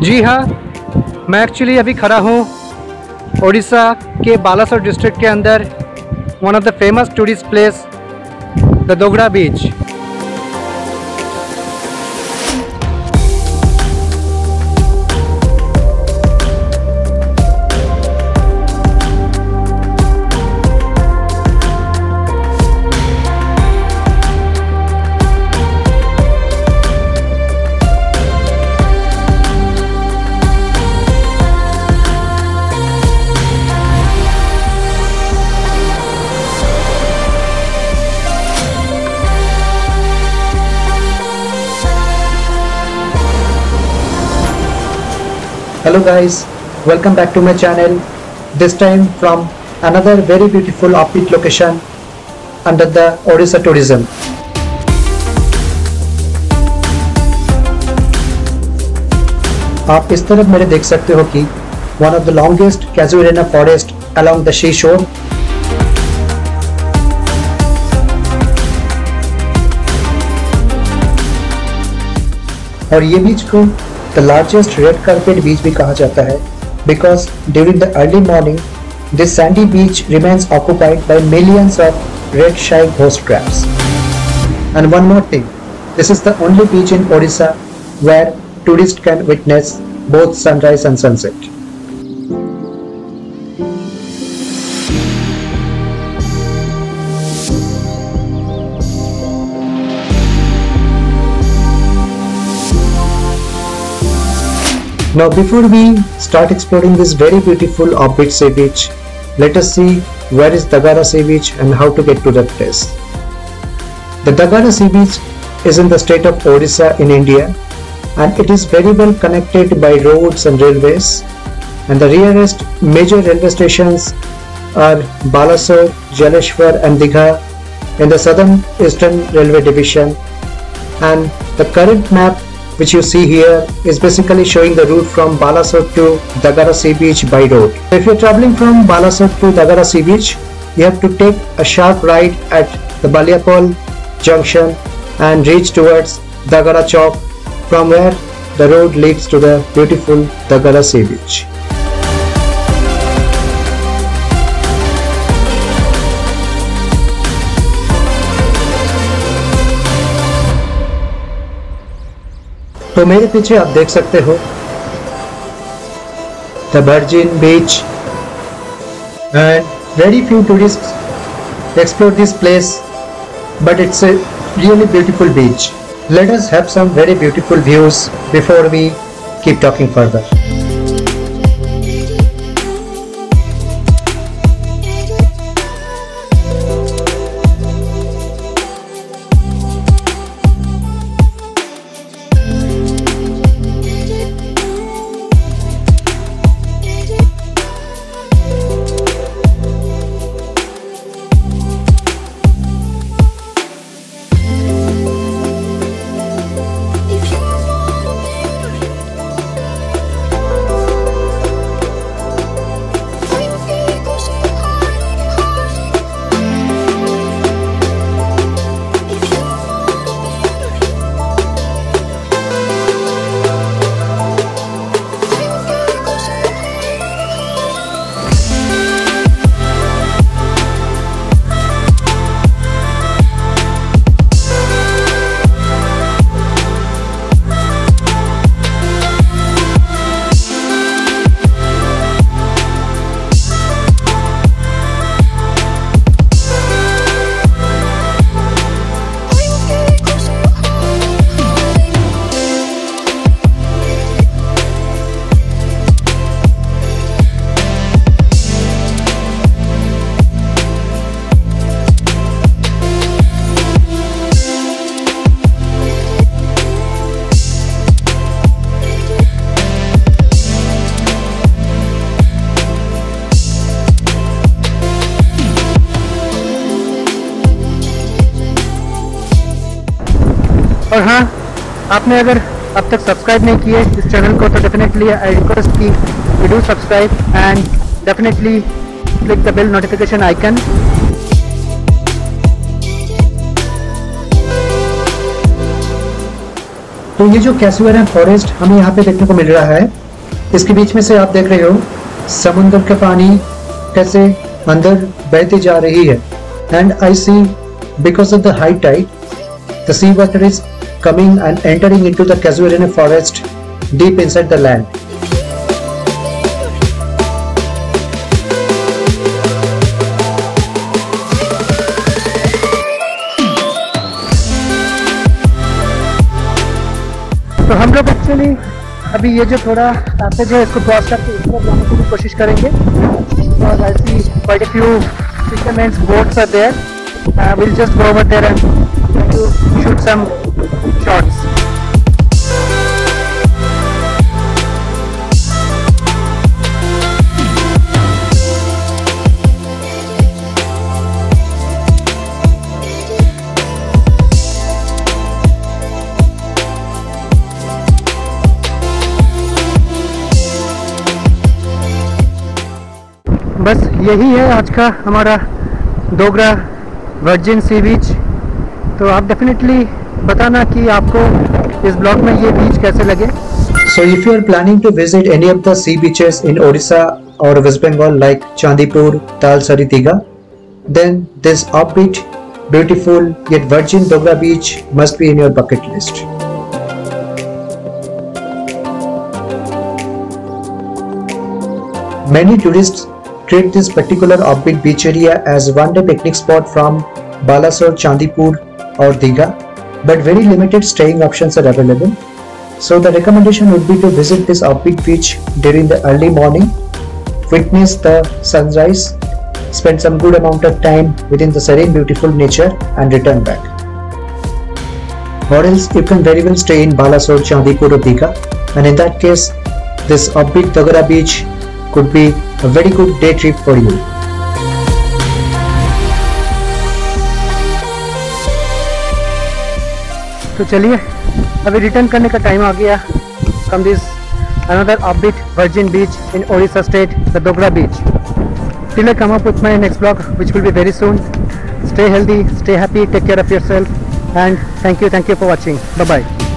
जी हाँ, मैं एक्चुअली अभी खड़ा हूँ उड़ीसा के बालासोर डिस्ट्रिक्ट के अंदर one of the famous tourist place the Dagara beach. Hello guys, welcome back to my channel, this time from another very beautiful offbeat location under the Odisha tourism. आप इस तरफ मेरे देख सकते हो कि one of the longest casuarina forest along the seashore. और ये बीच को The largest red carpet beach भी कहा जाता है because during the early morning this sandy beach remains occupied by millions of red shy ghost crabs. And one more thing, this is the only beach in Odisha where tourists can witness both sunrise and sunset. Now before we start exploring this very beautiful offbeat sea beach, let us see where is Dagara Sea Beach and how to get to that place. The Dagara Sea Beach is in the state of Odisha in India and it is very well connected by roads and railways, and the nearest major railway stations are Balasore, Jaleshwar and Digha in the southern eastern railway division, and the current map which you see here is basically showing the route from Balasore to Dagara Sea Beach by road. If you are traveling from Balasore to Dagara Sea Beach, you have to take a sharp right at the Baliapol junction and reach towards Dagara Chowk, from where the road leads to the beautiful Dagara Sea Beach. तो मेरे पीछे आप देख सकते हो the virgin beach, and very few tourists explore this place, but it's a really beautiful beach. Let us have some very beautiful views before we keep talking further. और हाँ, आपने अगर अब तक सब्सक्राइब नहीं किए इस चैनल को तो डेफिनेटली आई रिक्वेस्ट कि you do subscribe and definitely click the bell notification icon. तो ये जो कैसुएरन फॉरेस्ट हमें यहाँ पे देखने को मिल रहा है, इसके बीच में से आप देख रहे हो समुद्र का पानी कैसे अंदर बहती जा रही है। And I see because of the high tide the sea water is coming and entering into the casuarina forest deep inside the land. तो हम लोग एक्चुअली अभी ये जो थोड़ा पैसेज है इसको क्रॉस करके ऊपर जाने की भी कोशिश करेंगे। और I see quite a few fishermen's boats are there. We'll just go over there and try to shoot some shots. बस यही है आज का हमारा डोगरा वर्जिन सी बीच। तो आप डेफिनेटली बताना कि आपको इस ब्लॉग में ये बीच कैसे लगे। So if you are planning to visit any of the sea beaches in Odisha or West Bengal like Chandipur, Talsari, Diga, then this offbeat, beautiful yet virgin Dogra beach must be in your bucket list. Many tourists treat this particular offbeat beach area as one-day picnic spot from Balasore, Chandipur or Diga, but very limited staying options are available. So the recommendation would be to visit this offbeat beach during the early morning, witness the sunrise, spend some good amount of time within the serene beautiful nature and return back. Or else you can very well stay in Balasore, Chandipur or Diga, and in that case this offbeat Dogra beach could be a very good day trip for you. तो चलिए अभी return करने का time आ गया from this another offbeat virgin beach in Odisha state, the Dogra beach. Till I come up with my next vlog, which will be very soon. Stay healthy, stay happy, take care of yourself, and thank you for watching. Bye bye.